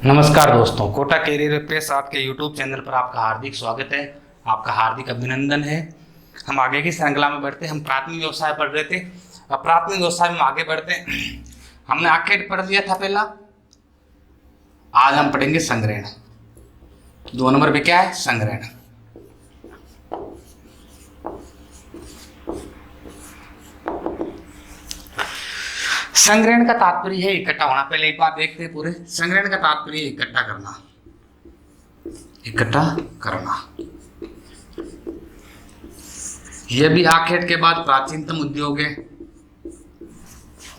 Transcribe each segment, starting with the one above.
नमस्कार दोस्तों, Kota career pace आपके यूट्यूब चैनल पर आपका हार्दिक स्वागत है। आपका हार्दिक अभिनंदन है। हम आगे की श्रृंखला में बढ़ते, हम प्राथमिक व्यवसाय पढ़ रहे थे। अब प्राथमिक व्यवसाय में आगे बढ़ते हैं। हमने आखेट पढ़ लिया था पहला। आज हम पढ़ेंगे संग्रहण। 2 नंबर पे क्या है? संग्रहण। संग्रहण का तात्पर्य है इकट्ठा होना। पहले एक बात देखते हैं पूरे। संग्रहण का तात्पर्य इकट्ठा करना, इकट्ठा करना। यह भी आखेट के बाद प्राचीनतम उद्योग है।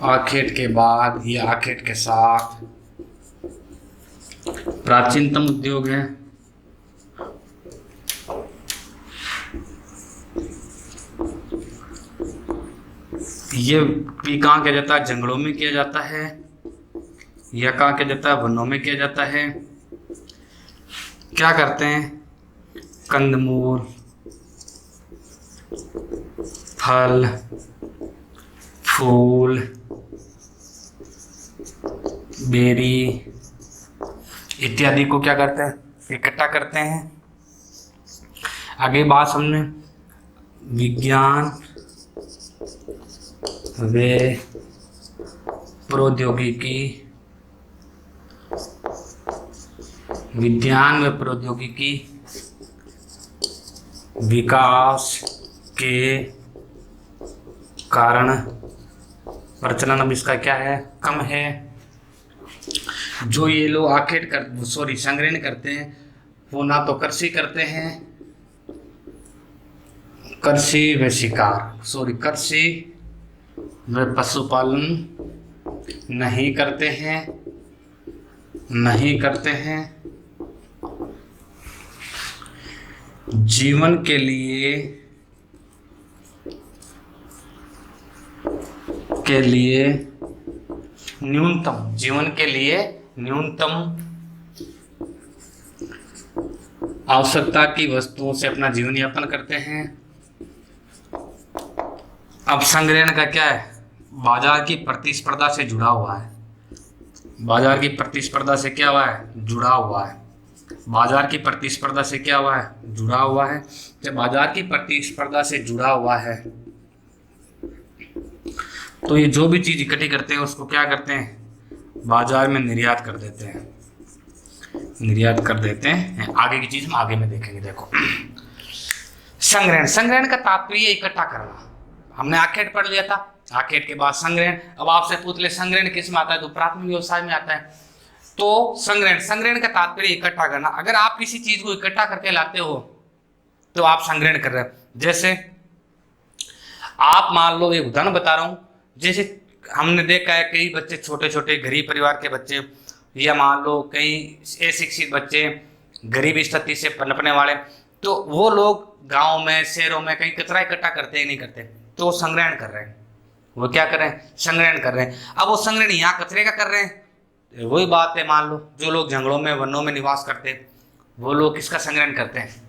आखेट के बाद यह आखेट के साथ प्राचीनतम उद्योग है। ये भी कहाँ किया जाता है? जंगलों में किया जाता है। यह कहाँ किया जाता है? वनों में किया जाता है। क्या करते हैं? कंदमूल, फल, फूल, बेरी इत्यादि को क्या करते हैं? इकट्ठा करते हैं। आगे बात हमने विज्ञान वे प्रौद्योगिकी, विज्ञान व प्रौद्योगिकी विकास के कारण प्रचलन अब इसका क्या है? कम है। जो ये लोग आखेट कर संग्रहण करते हैं वो ना तो कृषि करते हैं, कृषि व शिकार कृषि वे पशुपालन नहीं करते हैं, नहीं करते हैं। जीवन के लिए न्यूनतम, जीवन के लिए न्यूनतम आवश्यकता की वस्तुओं से अपना जीवन यापन करते हैं। अब संग्रहण का क्या है? बाजार की प्रतिस्पर्धा से जुड़ा हुआ है। बाजार की प्रतिस्पर्धा से क्या हुआ है? जुड़ा हुआ है। बाजार की प्रतिस्पर्धा से क्या हुआ है? जुड़ा हुआ है। जब बाजार की प्रतिस्पर्धा से जुड़ा हुआ है तो ये जो भी चीज इकट्ठी करते हैं उसको क्या करते हैं? बाजार में निर्यात कर देते हैं, निर्यात कर देते हैं। आगे की चीज हम आगे में देखेंगे। देखो, संग्रहण, संग्रहण का तात्पर्य इकट्ठा करना। हमने आखेट पढ़ लिया था। आखेट के बाद संग्रहण। अब आपसे पूछ ले संग्रहण किस में आता है? तो प्राथमिक व्यवसाय में आता है। तो संग्रहण, संग्रहण का तात्पर्य इकट्ठा करना। अगर आप किसी चीज को इकट्ठा करके लाते हो तो आप संग्रहण कर रहे हो। जैसे आप मान लो, एक उदाहरण बता रहा हूं। जैसे हमने देखा है कई बच्चे, छोटे छोटे गरीब परिवार के बच्चे, या मान लो कई अशिक्षित बच्चे, गरीब स्थिति से पनपने वाले, तो वो लोग गांव में, शहरों में कहीं कचरा इकट्ठा करते हैं, नहीं करते? तो वो संग्रहण कर रहे हैं। वो क्या कर रहे हैं? संग्रहण कर रहे हैं। अब वो संग्रहण यहाँ कचरे का कर रहे हैं। वही बात है, मान लो जो लोग जंगलों में, वनों में निवास करते हैं वो लोग किसका संग्रहण करते हैं?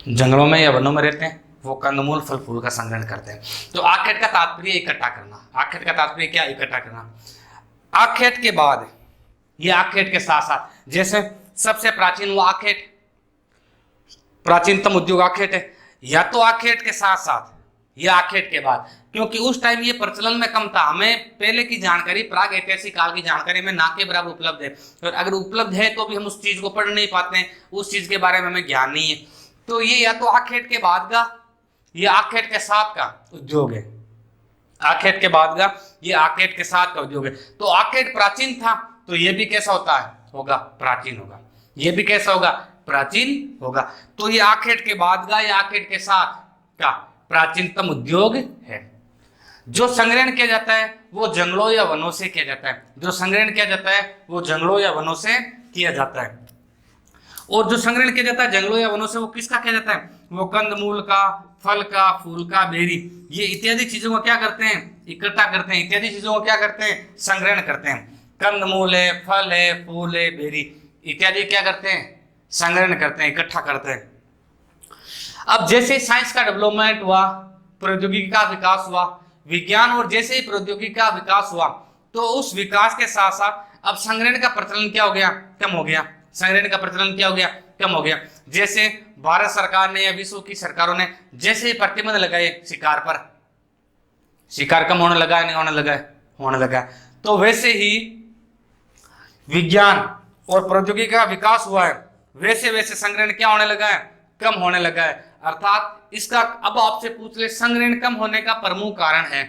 जंगलों में या वनों में रहते हैं, वो कंदमूल, फल फूल का संग्रहण करते हैं। तो आखेट का तात्पर्य इकट्ठा करना। आखेट का तात्पर्य क्या? इकट्ठा करना। आखेट के बाद ये आखेट के साथ साथ, जैसे सबसे प्राचीन वो आखेट, प्राचीनतम उद्योग आखेट है। या तो आखेट के साथ साथ या आखेट के बाद, क्योंकि उस टाइम ये प्रचलन में कम था। हमें पहले की जानकारी, प्राग ऐतिहासिक काल की जानकारी में ना के बराबर उपलब्ध है। और अगर उपलब्ध है तो भी हम उस चीज को पढ़ नहीं पाते हैं, उस चीज के बारे में हमें ज्ञान नहीं है। तो ये या तो आखेट के बाद का ये आखेट के साथ का उद्योग है। आखेट के बाद का ये आखेट के साथ का उद्योग है। तो आखेट प्राचीन था तो ये भी कैसा होता है? होगा प्राचीन होगा। ये भी कैसा होगा? प्राचीन होगा। तो ये आखेट के बाद का या आखेट के साथ का प्राचीनतम उद्योग है। जो संग्रहण किया जाता है वो जंगलों या वनों से किया जाता है। जो संग्रहण किया जाता है वो जंगलों या वनों से किया जाता है। और जो संग्रहण किया जाता है जंगलों या वनों से, वो किसका किया जाता है? वो कंदमूल का, फल का, फूल का, बेरी, ये इत्यादि चीजों को क्या करते हैं? इकट्ठा करते हैं। इत्यादि चीजों को क्या करते हैं? संग्रहण करते हैं। कंदमूल है, फल है, फूल है, बेरी इत्यादि क्या करते हैं? संग्रहण करते हैं, इकट्ठा करते हैं। अब जैसे साइंस का डेवलपमेंट हुआ, प्रौद्योगिकी का विकास हुआ, विज्ञान और जैसे ही प्रौद्योगिकी का विकास हुआ, तो उस विकास के साथ साथ अब संग्रहण का प्रचलन क्या हो गया, कम हो गया। संग्रहण का प्रचलन क्या हो गया, कम हो गया। जैसे भारत सरकार ने या विश्व की सरकारों ने जैसे प्रतिबंध लगाए शिकार पर, शिकार कम होने लगा, नहीं होने लगा, होने लगा। तो वैसे ही विज्ञान और प्रौद्योगिकी का विकास हुआ है, वैसे वैसे संग्रहण क्या होने लगा है, कम होने लगा है। अर्थात इसका अब आपसे पूछ ले संग्रहण कम होने का प्रमुख कारण है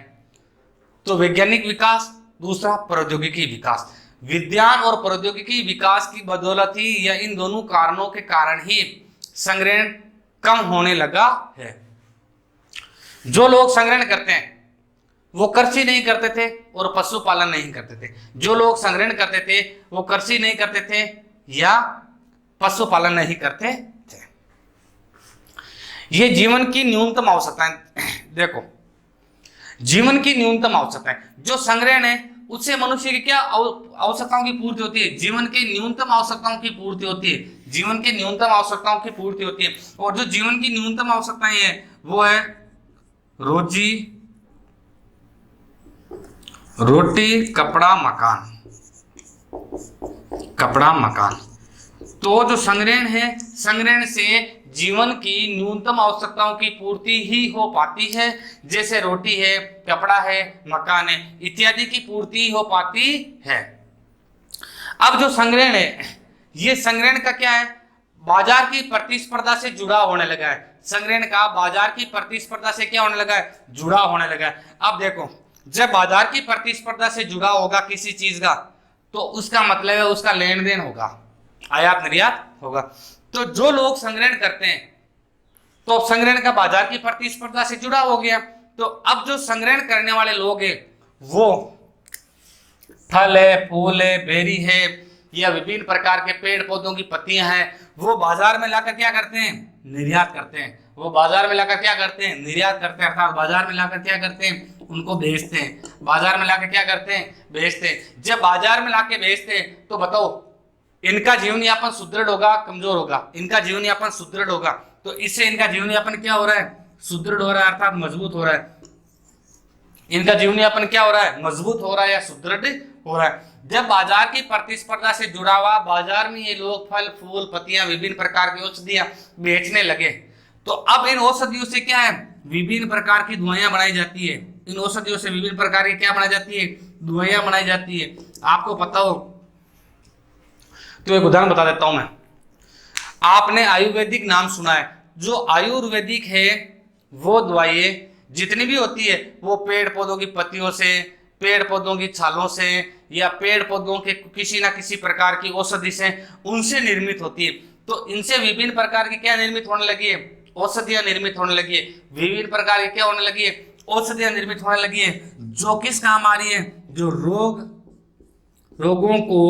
तो वैज्ञानिक विकास, दूसरा प्रौद्योगिकी विकास। विज्ञान और प्रौद्योगिकी विकास की बदौलत ही या इन दोनों कारणों के कारण ही संग्रहण कम होने लगा है। जो लोग संग्रहण करते हैं वो कृषि नहीं करते थे और पशुपालन नहीं करते थे। जो लोग संग्रहण करते थे वो कृषि नहीं करते थे या पशुपालन नहीं करते थे। ये जीवन की न्यूनतम आवश्यकताएं, देखो जीवन की न्यूनतम आवश्यकताएं, जो संग्रहण है उससे मनुष्य की क्या आवश्यकताओं की पूर्ति होती है, जीवन के न्यूनतम आवश्यकताओं की पूर्ति होती है, जीवन के न्यूनतम आवश्यकताओं की पूर्ति होती है। और जो जीवन की न्यूनतम आवश्यकताएं हैं वो है रोजी रोटी, कपड़ा, मकान, कपड़ा, मकान। तो जो संग्रहण है, संग्रहण से जीवन की न्यूनतम आवश्यकताओं की पूर्ति ही हो पाती है, जैसे रोटी है, कपड़ा है, मकान है इत्यादि की पूर्ति हो पाती है। अब जो संग्रहण है, ये संग्रहण का क्या है, बाजार की प्रतिस्पर्धा से जुड़ा होने लगा है। संग्रहण का बाजार की प्रतिस्पर्धा से क्या होने लगा है, जुड़ा होने लगा है। अब देखो जब बाजार की प्रतिस्पर्धा से जुड़ा होगा किसी चीज का तो उसका मतलब है उसका लेन देन होगा, आयात निर्यात होगा। तो जो लोग संग्रहण करते हैं तो संग्रहण का बाजार की प्रतिस्पर्धा से जुड़ा हो गया। तो अब जो संग्रहण करने वाले लोग हैं वो फल है, फूल है, बेरी है या विभिन्न प्रकार के पेड़ पौधों की पत्तियां हैं, वो बाजार में लाकर क्या करते हैं, निर्यात करते हैं। वो बाजार में लाकर क्या करते हैं, निर्यात करते हैं। अर्थात बाजार में लाकर क्या करते हैं, उनको बेचते हैं। बाजार में लाकर क्या करते हैं, बेचते हैं। जब बाजार में लाके बेचते हैं तो बताओ इनका जीवन यापन सुदृढ़ होगा, कमजोर होगा, इनका जीवन यापन सुदृढ़ होगा। तो इससे इनका जीवन यापन क्या हो रहा है, सुदृढ़ हो रहा है, अर्थात मजबूत हो रहा है। इनका जीवन यापन क्या हो रहा है, मजबूत हो रहा है या सुदृढ़ हो रहा है। जब बाजार की प्रतिस्पर्धा से जुड़ा हुआ बाजार में ये लोग फल फूल पत्तियां विभिन्न प्रकार की औषधियां बेचने लगे तो अब इन औषधियों से क्या है, विभिन्न प्रकार की दवाइयां बनाई जाती है। इन औषधियों से विभिन्न प्रकार की क्या बनाई जाती है, दवाइयां बनाई जाती है। आपको पता हो तो एक उदाहरण बता देता हूं मैं। आपने आयुर्वेदिक नाम सुना है। जो आयुर्वेदिक है वो दवाइयां जितनी भी होती है वो पेड़ पौधों की पत्तियों से, पेड़ पौधों की छालों से या पेड़ पौधों के किसी ना किसी प्रकार की औषधि से उनसे निर्मित होती है। तो इनसे विभिन्न प्रकार की क्या निर्मित होने लगी है, औषधियां निर्मित होने लगी है। विभिन्न प्रकार की क्या होने लगी है, औषधियां निर्मित होने लगी है, जो किस काम आ रही है, जो रोगों को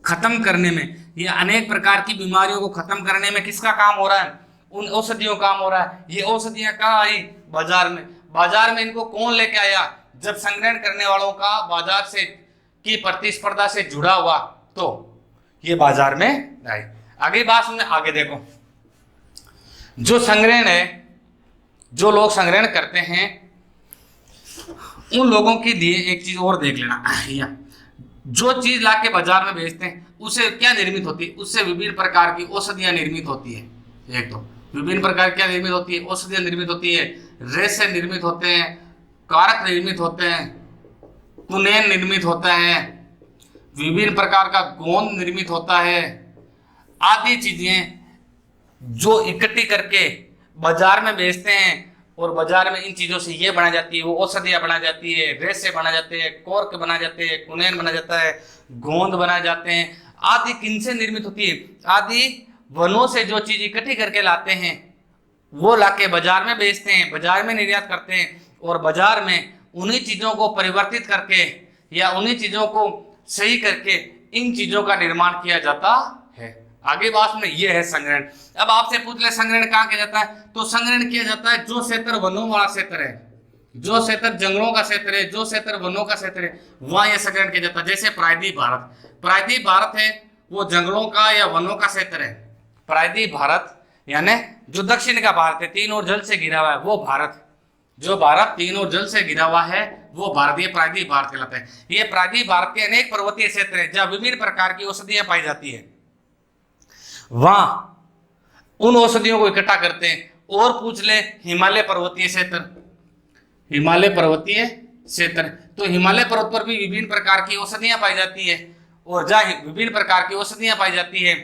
खत्म करने में या अनेक प्रकार की बीमारियों को खत्म करने में किसका काम हो रहा है, उन औषधियों काम हो रहा है। ये औषधियां कहाँ आई, बाजार में। बाजार में इनको कौन लेके आया, जब संग्रहण करने वालों का बाजार से की प्रतिस्पर्धा से जुड़ा हुआ तो ये बाजार में आई। आगे बात सुनने, आगे देखो। जो संग्रहण है, जो लोग संग्रहण करते हैं उन लोगों के लिए एक चीज और देख लेना, जो चीज लाके बाजार में बेचते हैं उसे क्या निर्मित होती है, उससे विभिन्न प्रकार की औषधियां निर्मित होती है। एक तो विभिन्न प्रकार क्या निर्मित होती है, औषधियां निर्मित होती है, रेशे निर्मित होते हैं, कारक निर्मित होते हैं, कुनेन निर्मित होता है, विभिन्न प्रकार का गोंद निर्मित होता है, आदि चीजें जो इकट्ठी करके बाजार में बेचते हैं। और बाजार में इन चीजों से ये बनाई जाती है, वो औषधियां बनाई जाती है, रेशे बनाए जाते हैं, कोर्क बनाए जाते हैं, कुनेन बनाया जाता है, गोंद बनाए जाते हैं। आदि किनसे निर्मित होती है, आदि वनों से जो चीज इकट्ठी करके लाते हैं वो लाके बाजार में बेचते हैं, बाजार में निर्यात करते हैं। और बाजार में उन्हीं चीजों को परिवर्तित करके या उन्हीं चीजों को सही करके इन चीजों का निर्माण किया जाता है। आगे बात में ये है संग्रहण। अब आपसे पूछ ले संग्रहण कहाँ किया जाता है, तो संग्रहण किया जाता है जो क्षेत्र वनों वाला क्षेत्र है, जो क्षेत्र जंगलों का क्षेत्र है, जो क्षेत्र वनों का क्षेत्र है, वहां यह संग्रहण किया जाता है। जैसे प्रायद्वीप भारत, प्रायद्वीप भारत है वो जंगलों का या वनों का क्षेत्र है। प्रायद्वीप भारत यानी जो दक्षिण का भारत है, तीन और जल से घिरा हुआ है, वो भारत जो भारत तीन और जल से घिरा हुआ है वो भारतीय प्रायद्वीप भारत कहलाता है। ये प्रायद्वीप भारत के अनेक पर्वतीय क्षेत्र है जहाँ विभिन्न प्रकार की औषधियां पाई जाती है। वहां उन औषधियों को इकट्ठा करते हैं। और पूछ ले हिमालय पर्वतीय क्षेत्र, हिमालय पर्वतीय क्षेत्र, तो हिमालय पर्वत पर भी विभिन्न प्रकार की औषधियां पाई जाती है। और जहाँ विभिन्न प्रकार की औषधियां पाई जाती है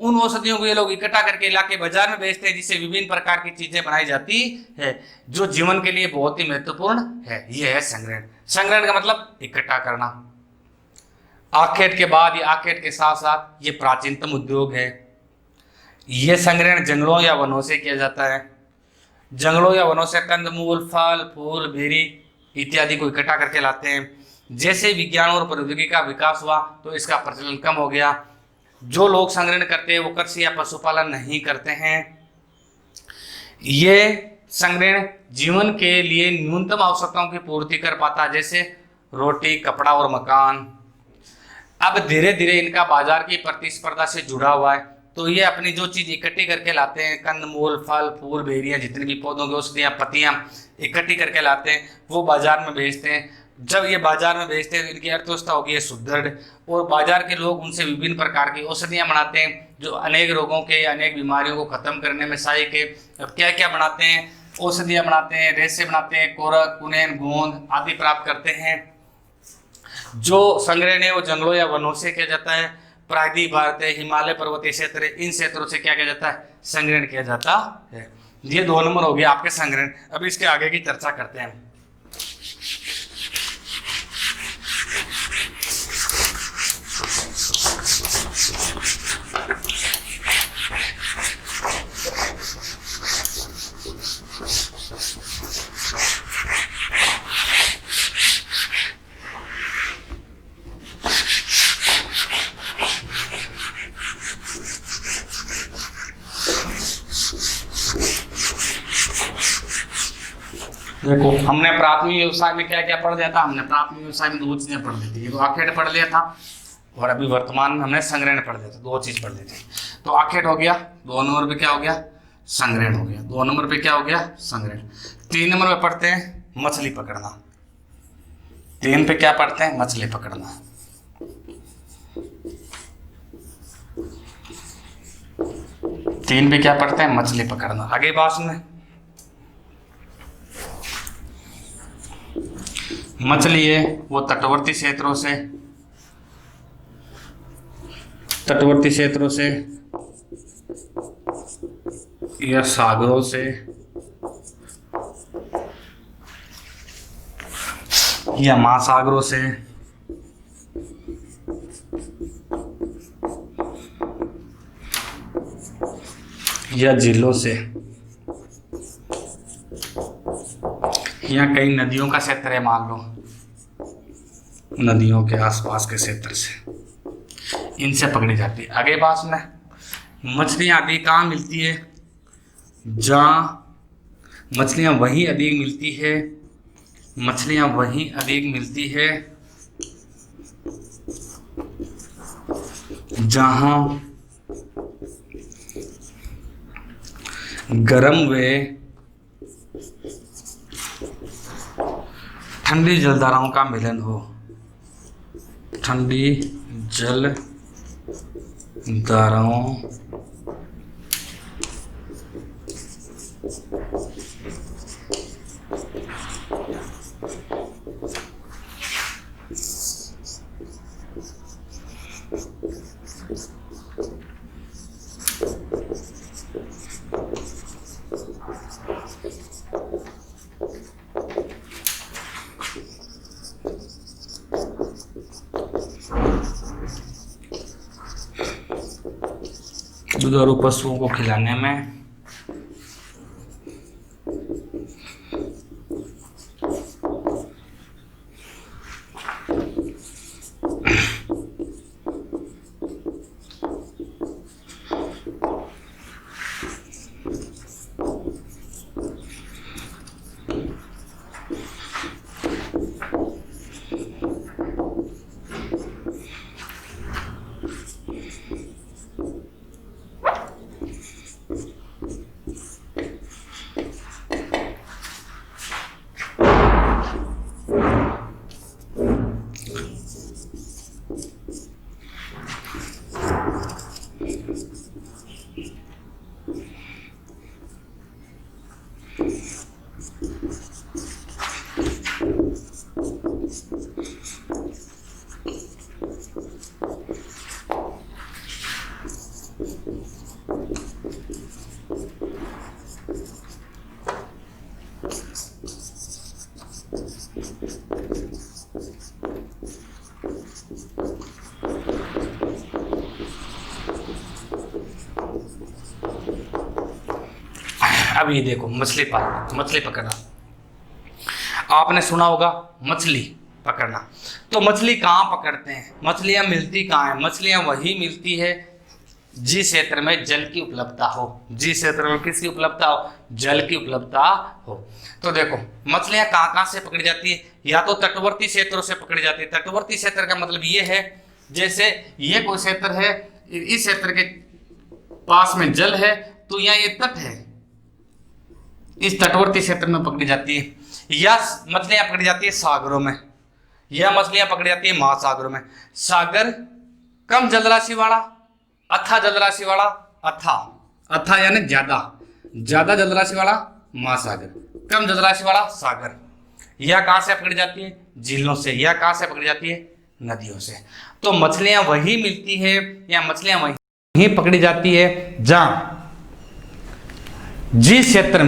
उन औषधियों को ये लोग इकट्ठा करके लाके बाजार में बेचते हैं, जिससे विभिन्न प्रकार की चीजें बनाई जाती है जो जीवन के लिए बहुत ही महत्वपूर्ण है। ये है संग्रहण। संग्रहण का मतलब इकट्ठा करना। आखेट के बाद या आखेट के साथ साथ ये प्राचीनतम उद्योग है। यह संग्रहण जंगलों या वनों से किया जाता है। जंगलों या वनों से कंदमूल, फल, फूल, बेरी इत्यादि को इकट्ठा करके लाते हैं। जैसे विज्ञान और प्रौद्योगिकी का विकास हुआ तो इसका प्रचलन कम हो गया। जो लोग संग्रहण करते हैं वो कृषि या पशुपालन नहीं करते हैं। ये संग्रहण जीवन के लिए न्यूनतम आवश्यकताओं की पूर्ति कर पाता है, जैसे रोटी, कपड़ा और मकान। अब धीरे धीरे इनका बाजार की प्रतिस्पर्धा से जुड़ा हुआ है, तो ये अपनी जो चीज इकट्ठी करके लाते हैं, कंदमूल, फल, फूल, बेरियां, जितनी भी पौधों की औषधियां, पत्तियां इकट्ठी करके लाते हैं, वो बाजार में बेचते हैं। जब ये बाजार में बेचते हैं तो इनकी अर्थव्यवस्था होगी है सुदृढ़, और बाजार के लोग उनसे विभिन्न प्रकार की औषधियां बनाते हैं जो अनेक रोगों के, अनेक बीमारियों को खत्म करने में सहायक है। अब क्या क्या बनाते हैं? औषधियां बनाते हैं, रेशे बनाते हैं, कोरक, कुनैन, गोंद आदि प्राप्त करते हैं। जो संग्रहण है वो जंगलों या वनों से किया जाता है। प्रायद्वीप भारत है, हिमालय पर्वतीय क्षेत्र है, इन क्षेत्रों से क्या किया जाता है? संग्रहण किया जाता है। ये 2 नंबर हो गया आपके संग्रहण। अब इसके आगे की चर्चा करते हैं। देखो, हमने प्राथमिक व्यवसाय में क्या क्या पढ़ लिया था? हमने प्राथमिक व्यवसाय में 2 चीजें पढ़ ली थी। ये तो आखेट पढ़ लिया था और अभी वर्तमान में हमने संग्रहण पढ़ लिया था। 2 चीज पढ़ ली थी। तो आखेट हो गया, 2 नंबर पे क्या हो गया? संग्रहण हो गया। 2 नंबर पे क्या हो गया? संग्रहण। 3 नंबर पे पढ़ते हैं मछली पकड़ना। 3 पे क्या पढ़ते हैं? मछली पकड़ना। तीन पे क्या पढ़ते हैं? मछली पकड़ना। आगे बात में मछली है वो तटवर्ती क्षेत्रों से या सागरों से या महासागरों से या झीलों से या कई नदियों का क्षेत्र है, मान लो नदियों के आसपास के क्षेत्र से, इनसे पकड़ी जाती है। आगे बात में मछलियाँ आदि कहाँ मिलती है? जहाँ मछलियाँ वहीं अधिक मिलती है, मछलियाँ वहीं अधिक मिलती है जहाँ गर्म व ठंडी जलधाराओं का मिलन हो। ठंडी जल धाराओं दुधारू पशुओं को खिलाने में अब ये देखो मछली पालना, मछली पकड़ना, आपने सुना होगा मछली पकड़ना। तो मछली कहाँ पकड़ते हैं, मछलियाँ मिलती कहाँ है? मछलियाँ वही मिलती है जिस क्षेत्र में जल की उपलब्धता हो, जिस क्षेत्र में किसकी उपलब्धता हो? जल की उपलब्धता हो। तो देखो मछलियाँ कहाँ कहाँ से पकड़ी जाती है? या तो तटवर्ती क्षेत्रों से पकड़ी जाती है। तटवर्ती क्षेत्र का मतलब ये है, जैसे ये कोई क्षेत्र है, इस क्षेत्र के पास में जल है, तो यहाँ ये तट है, इस तटवर्ती क्षेत्र में पकड़ी जाती है। या मछलियां पकड़ी जाती है सागरों में, या मछलियां पकड़ी जाती है महासागरों में। सागर कम जलराशि वाला, अथा जलराशि वाला, अथा यानी ज्यादा, ज्यादा जलराशि वाला महासागर, कम जलराशि वाला सागर। यह कहां से पकड़ी जाती है? झीलों से। यह कहां से पकड़ी जाती है? नदियों से। तो मछलियां वही मिलती है या मछलियां वही पकड़ी जाती है जहां जिस क्षेत्र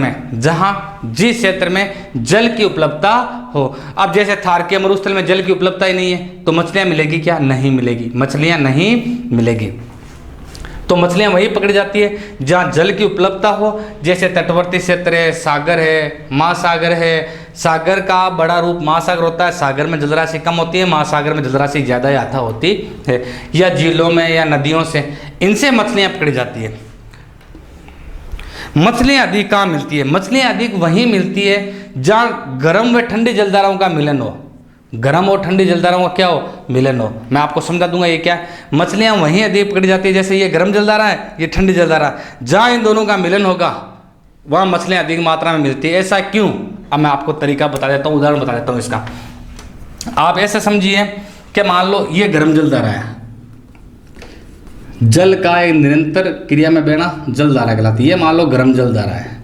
में जल की उपलब्धता हो। अब जैसे थार के मरुस्थल में जल की उपलब्धता ही नहीं है, तो मछलियां मिलेगी क्या? नहीं मिलेगी, मछलियां नहीं मिलेगी। तो मछलियां वही पकड़ी जाती है जहां जल की उपलब्धता हो, जैसे तटवर्ती क्षेत्र है, सागर है, महासागर है। सागर का बड़ा रूप महासागर होता है, सागर में जलराशि कम होती है, महासागर में जलराशि ज़्यादा यात्रा होती है। या झीलों में या नदियों से, इनसे मछलियां पकड़ी जाती है। मछलियां अधिक कहाँ मिलती है? मछलियां अधिक वहीं मिलती है जहाँ गर्म व ठंडी जलधाराओं का मिलन हो। गर्म और ठंडी जलधाराओं का क्या हो? मिलन हो। मैं आपको समझा दूंगा ये क्या है। मछलियां वहीं अधिक पकड़ी जाती है, जैसे ये गर्म जलधारा है, ये ठंडी जलधारा, जहाँ इन दोनों का मिलन होगा वहाँ मछलियां अधिक मात्रा में मिलती है। ऐसा क्यों? अब मैं आपको तरीका बता देता हूँ, उदाहरण बता देता हूँ इसका। आप ऐसे समझिए कि मान लो ये गर्म जलधारा है, जल का एक निरंतर क्रिया में बहना जलधारा कहलाती है। ये मान लो गर्म जलधारा है।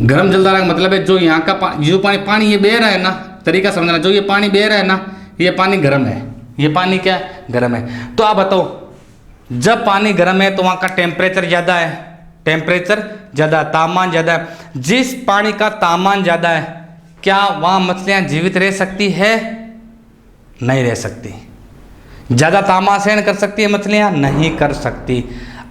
गर्म जलधारा का मतलब है जो यहाँ का जो पानी ये बह रहा है ना, तरीका समझना, जो ये पानी बह रहा है ना, ये पानी गर्म है। ये पानी क्या है? गर्म है। तो आप बताओ, जब पानी गर्म है तो वहाँ का टेम्परेचर ज़्यादा है, टेम्परेचर ज़्यादा, तापमान ज़्यादा है। जिस पानी का तापमान ज़्यादा है, क्या वहाँ मछलियाँ जीवित रह सकती है? नहीं रह सकती। ज़्यादा तापमान सहन कर सकती है मछलियाँ? नहीं कर सकती।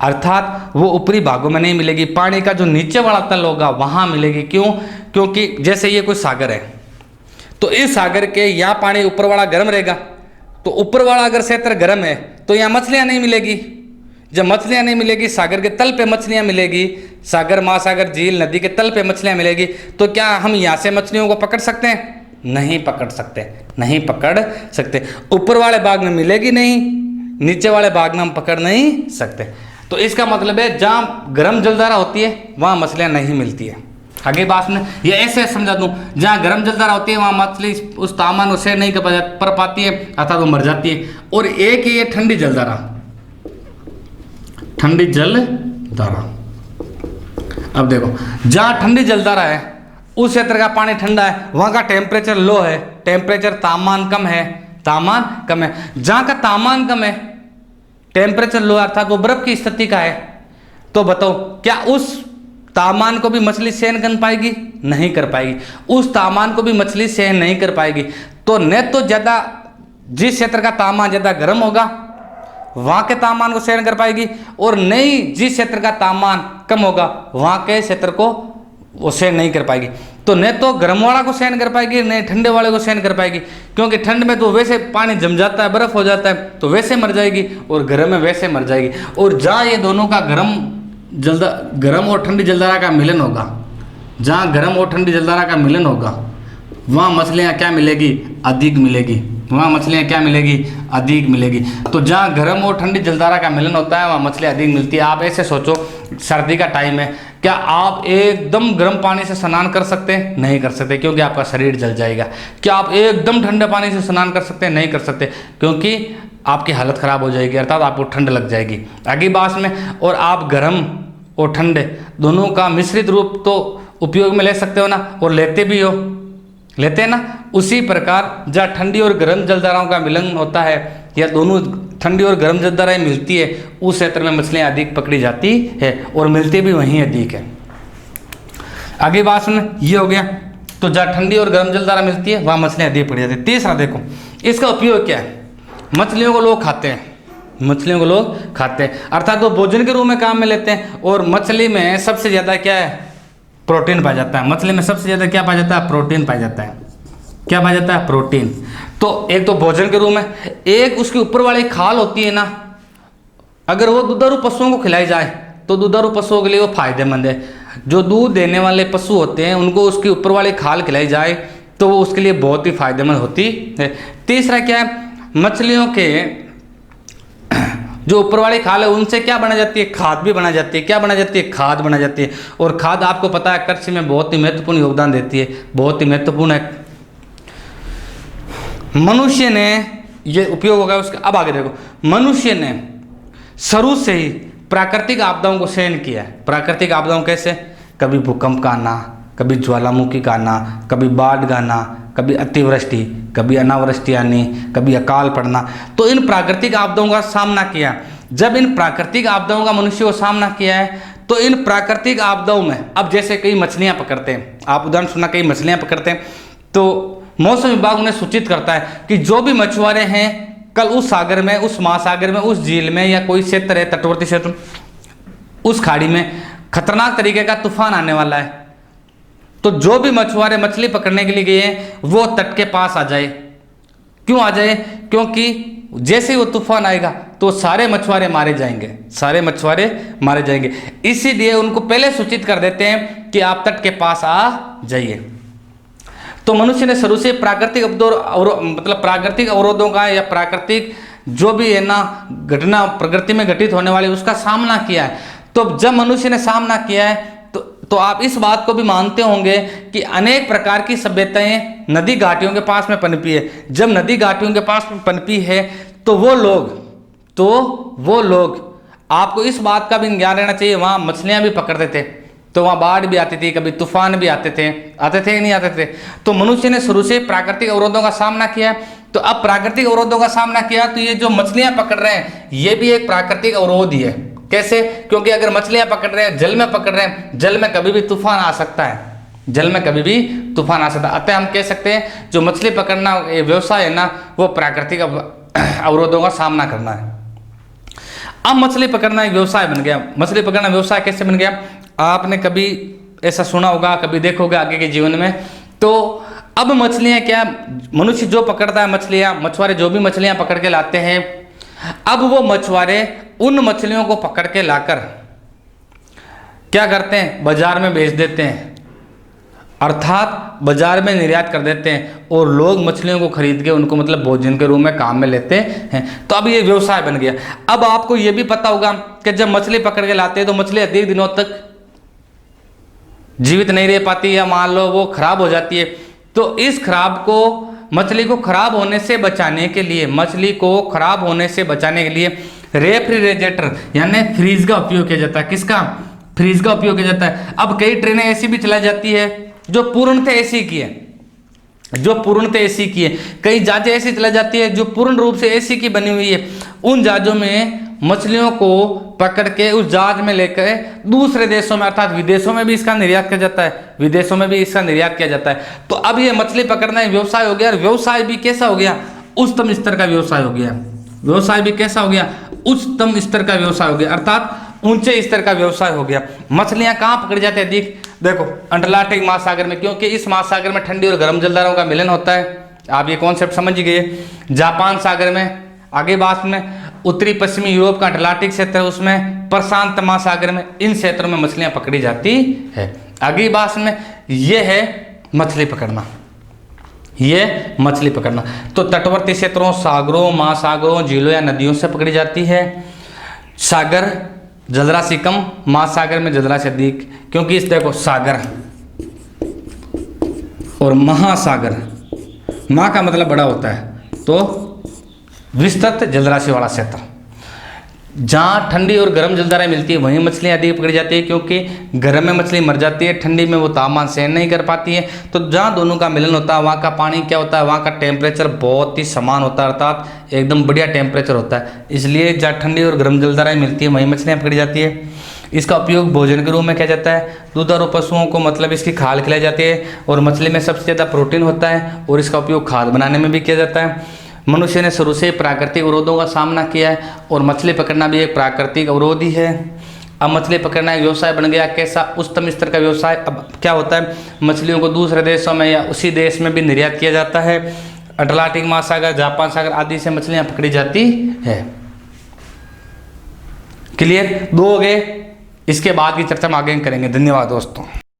अर्थात वो ऊपरी भागों में नहीं मिलेगी, पानी का जो नीचे वाला तल होगा वहाँ मिलेगी। क्यों? क्योंकि जैसे ये कोई सागर है, तो इस सागर के यहाँ पानी ऊपर वाला गर्म रहेगा, तो ऊपर वाला अगर क्षेत्र गर्म है तो यहाँ मछलियाँ नहीं मिलेगी। जब मछलियाँ नहीं मिलेगी, सागर के तल पे मछलियाँ मिलेगी, सागर, महासागर, झील, नदी के तल पे मछलियाँ मिलेगी, तो क्या हम यहाँ से मछलियों को पकड़ सकते हैं? नहीं पकड़ सकते, नहीं पकड़ सकते। ऊपर वाले भाग में मिलेगी नहीं, नीचे वाले भाग में हम पकड़ नहीं सकते। तो इसका मतलब है जहाँ गर्म जलधारा होती है वहाँ मछलियाँ नहीं मिलती है। आगे बात में ये ऐसे समझा दूँ, जहाँ गर्म जलधारा होती है वहाँ मछली उस तापमान से नहीं कर पाती है, अर्थात वो मर जाती है। और एक ये ठंडी जलधारा, ठंडी जलधारा। अब देखो, जहाँ ठंडी जलधारा है उस क्षेत्र का पानी ठंडा है, वहाँ का टेम्परेचर लो है, टेम्परेचर तापमान कम है, तापमान कम है। जहाँ का तापमान कम है, टेम्परेचर लो, अर्थात वो बर्फ की स्थिति का है, तो बताओ क्या उस तापमान को भी मछली सहन कर पाएगी? नहीं कर पाएगी। उस तापमान को भी मछली सहन नहीं कर पाएगी। तो न तो ज़्यादा, जिस क्षेत्र का तापमान ज़्यादा गर्म होगा वहाँ के तापमान को सहन कर पाएगी, और नहीं जिस क्षेत्र का तापमान कम होगा वहाँ के क्षेत्र को वो सहन नहीं कर पाएगी। तो न तो गर्म वाला को सहन कर पाएगी, न ठंडे वाले को सहन कर पाएगी, क्योंकि ठंड में तो वैसे पानी जम जाता है, बर्फ हो जाता है, तो वैसे मर जाएगी, और गर्म में वैसे मर जाएगी। और जहाँ ये दोनों का गर्म और ठंडी जलधारा का मिलन होगा, जहाँ गर्म और ठंडी जलधारा का मिलन होगा वहाँ मछलियाँ क्या मिलेगी? अधिक मिलेगी। वहाँ मछलियाँ क्या मिलेगी? अधिक मिलेगी। तो जहाँ गर्म और ठंडी जलधारा का मिलन होता है वहाँ मछलियाँ अधिक मिलती है। आप ऐसे सोचो, सर्दी का टाइम है, क्या आप एकदम गर्म पानी से स्नान कर सकते हैं? नहीं कर सकते, क्योंकि आपका शरीर जल जाएगा। क्या आप एकदम ठंडे पानी से स्नान कर सकते हैं? नहीं कर सकते, क्योंकि आपकी हालत ख़राब हो जाएगी, अर्थात आपको ठंड लग जाएगी। आगे बात में, और आप गर्म और ठंडे दोनों का मिश्रित रूप तो उपयोग में ले सकते हो ना, और लेते भी हो, लेते हैं ना। उसी प्रकार जहाँ ठंडी और गर्म जलधाराओं का मिलन होता है या दोनों ठंडी और गर्म जलधाराएं मिलती है, उस क्षेत्र में मछलियाँ अधिक पकड़ी जाती है और मिलती भी वहीं अधिक है। आगे बात सुन, ये हो गया। तो जहाँ ठंडी और गर्म जलधारा मिलती है वहाँ मछलियाँ अधिक पकड़ी जाती है। तीसरा देखो, इसका उपयोग क्या है। मछलियों को लोग खाते हैं, मछलियों को लोग खाते हैं, अर्थात वो भोजन के रूप में काम में लेते हैं। और मछली में सबसे ज़्यादा क्या है, प्रोटीन पाया जाता है। मछली में सबसे ज़्यादा क्या पाया जाता है, प्रोटीन पाया जाता है। क्या पाया जाता है, प्रोटीन। तो एक तो भोजन के रूप में, एक उसके ऊपर वाली खाल होती है ना, अगर वो दुधारू पशुओं को खिलाई जाए तो दुधारू पशुओं के लिए वो फायदेमंद है। जो दूध देने वाले पशु होते हैं उनको उसके ऊपर वाली खाल खिलाई जाए तो वो उसके लिए बहुत ही फायदेमंद होती है। तीसरा क्या है, मछलियों के जो ऊपर वाली खाल है उनसे क्या बना जाती है, खाद भी बना जाती है। क्या बना जाती है, खाद बना जाती है। और खाद आपको पता है कृषि में बहुत ही महत्वपूर्ण योगदान देती है, बहुत ही महत्वपूर्ण है। मनुष्य ने ये उपयोग होगा उसका। अब आगे देखो, मनुष्य ने शुरू से ही प्राकृतिक आपदाओं को सहन किया है। प्राकृतिक आपदाओं कैसे, कभी भूकंप का आना, कभी ज्वालामुखी का आना, कभी बाढ़ का आना, कभी अतिवृष्टि, कभी अनावृष्टि आनी, कभी अकाल पड़ना। तो इन प्राकृतिक आपदाओं का सामना किया। जब इन प्राकृतिक आपदाओं का मनुष्य को सामना किया है तो इन प्राकृतिक आपदाओं में, अब जैसे कई मछलियाँ पकड़ते हैं, आप उदाहरण सुना, कई मछलियाँ पकड़ते हैं तो मौसम विभाग उन्हें सूचित करता है कि जो भी मछुआरे हैं कल उस सागर में, उस महासागर में, उस झील में या कोई क्षेत्र है तटवर्ती क्षेत्र, उस खाड़ी में खतरनाक तरीके का तूफान आने वाला है। तो जो भी मछुआरे मछली पकड़ने के लिए गए हैं वो तट के पास आ जाए। क्यों आ जाए, क्योंकि जैसे ही वो तूफान आएगा तो सारे मछुआरे मारे जाएंगे, सारे मछुआरे मारे जाएंगे। इसीलिए उनको पहले सूचित कर देते हैं कि आप तट के पास आ जाइए। तो मनुष्य ने शुरू से प्राकृतिक मतलब प्राकृतिक अवरोधों का या प्राकृतिक जो भी है ना घटना प्रकृति में घटित होने वाली उसका सामना किया है। तो जब मनुष्य ने सामना किया है तो आप इस बात को भी मानते होंगे कि अनेक प्रकार की सभ्यताएं नदी घाटियों के पास में पनपी है। जब नदी घाटियों के पास में पनपी है तो वो लोग आपको इस बात का भी ज्ञान रहना चाहिए, वहाँ मछलियाँ भी पकड़ते थे, तो वहाँ बाढ़ भी आती थी, कभी तूफान भी आते थे कि नहीं आते थे। तो मनुष्य ने शुरू से प्राकृतिक अवरोधों का सामना किया। तो अब प्राकृतिक अवरोधों का सामना किया तो ये जो मछलियाँ पकड़ रहे हैं ये भी एक प्राकृतिक अवरोध ही है। कैसे, क्योंकि अगर मछलियाँ पकड़ रहे हैं, जल में पकड़ रहे हैं, जल में कभी भी तूफान आ सकता है, जल में कभी भी तूफान आ सकता है। अतः हम कह सकते हैं जो मछली पकड़ना व्यवसाय है ना वो प्राकृतिक अवरोधों का सामना करना है। अब मछली पकड़ना एक व्यवसाय बन गया। मछली पकड़ना व्यवसाय कैसे बन गया, आपने कभी ऐसा सुना होगा, कभी देखोगे आगे के जीवन में। तो अब मछलियाँ क्या, मनुष्य जो पकड़ता है मछलियाँ, मछुआरे जो भी मछलियाँ पकड़ के लाते हैं, अब वो मछुआरे उन मछलियों को पकड़ के लाकर क्या करते हैं, बाजार में बेच देते हैं, अर्थात बाजार में निर्यात कर देते हैं और लोग मछलियों को खरीद के उनको मतलब भोजन के रूप में काम में लेते हैं। तो अब ये व्यवसाय बन गया। अब आपको ये भी पता होगा कि जब मछली पकड़ के लाते हैं तो मछली अधिक दिनों तक जीवित नहीं रह पाती या मान लो वो खराब हो जाती है। तो इस मछली को खराब होने से बचाने के लिए, मछली को खराब होने से बचाने के लिए रेफ्रिजरेटर यानी फ्रीज का उपयोग किया जाता है। किसका, फ्रीज का उपयोग किया जाता है। अब कई ट्रेनें ऐसी भी चलाई जाती है जो पूर्णतः एसी की है, कई जहाजें ऐसी चलाई जाती है जो पूर्ण रूप से एसी की बनी हुई है। उन जहाजों में मछलियों को पकड़ के उस जहाज में लेकर दूसरे देशों में अर्थात विदेशों में भी इसका निर्यात किया जाता है, तो अब ये मछली पकड़ना एक व्यवसाय हो गया। और व्यवसाय भी कैसा हो गया, उच्चतम स्तर का व्यवसाय हो गया। अर्थात ऊंचे स्तर का व्यवसाय हो गया। मछलियां कहाँ पकड़ी जाती है, देखो अंटार्कटिक महासागर में, क्योंकि इस महासागर में ठंडी और गर्म जलधाराओं का मिलन होता है। आप ये कॉन्सेप्ट समझ गए। जापान सागर में, आगे बात में उत्तरी पश्चिमी यूरोप का अटलांटिक क्षेत्र है, उसमें प्रशांत महासागर में, इन क्षेत्रों में मछलियां पकड़ी जाती है। अगली बात में ये है मछली पकड़ना, तो तटवर्ती क्षेत्रों, सागरों, महासागरों, झीलों या नदियों से पकड़ी जाती है। सागर जलराशि कम, महासागर में जलराशि अधिक, क्योंकि इस देखो सागर और महासागर, माँ का मतलब बड़ा होता है, तो विस्तृत जलराशि वाला क्षेत्र। जहाँ ठंडी और गर्म जलधाराएं मिलती है वहीं मछलियाँ अधिक पकड़ी जाती है, क्योंकि गर्म में मछली मर जाती है, ठंडी में वो तापमान सहन नहीं कर पाती है। तो जहाँ दोनों का मिलन होता है वहाँ का पानी क्या होता है, वहाँ का टेम्परेचर बहुत ही समान होता है, अर्थात एकदम बढ़िया टेम्परेचर होता है। इसलिए जहाँ ठंडी और गर्म जलधाराएं मिलती है वहीं मछलियाँ पकड़ी जाती है। इसका उपयोग भोजन के रूप में किया जाता है। दुधारू पशुओं को मतलब इसकी खाल खिलाई जाती है, और मछली में सबसे ज़्यादा प्रोटीन होता है, और इसका उपयोग खाद बनाने में भी किया जाता है। मनुष्य ने शुरू से प्राकृतिक अवरोधों का सामना किया है, और मछली पकड़ना भी एक प्राकृतिक अवरोध ही है। अब मछली पकड़ना एक व्यवसाय बन गया। कैसा? उच्चतम स्तर का व्यवसाय। अब क्या होता है, मछलियों को दूसरे देशों में या उसी देश में भी निर्यात किया जाता है। अटलांटिक महासागर, जापान सागर आदि से मछलियाँ पकड़ी जाती है। क्लियर? 2 हो गए। इसके बाद की चर्चा हम आगे करेंगे। धन्यवाद दोस्तों।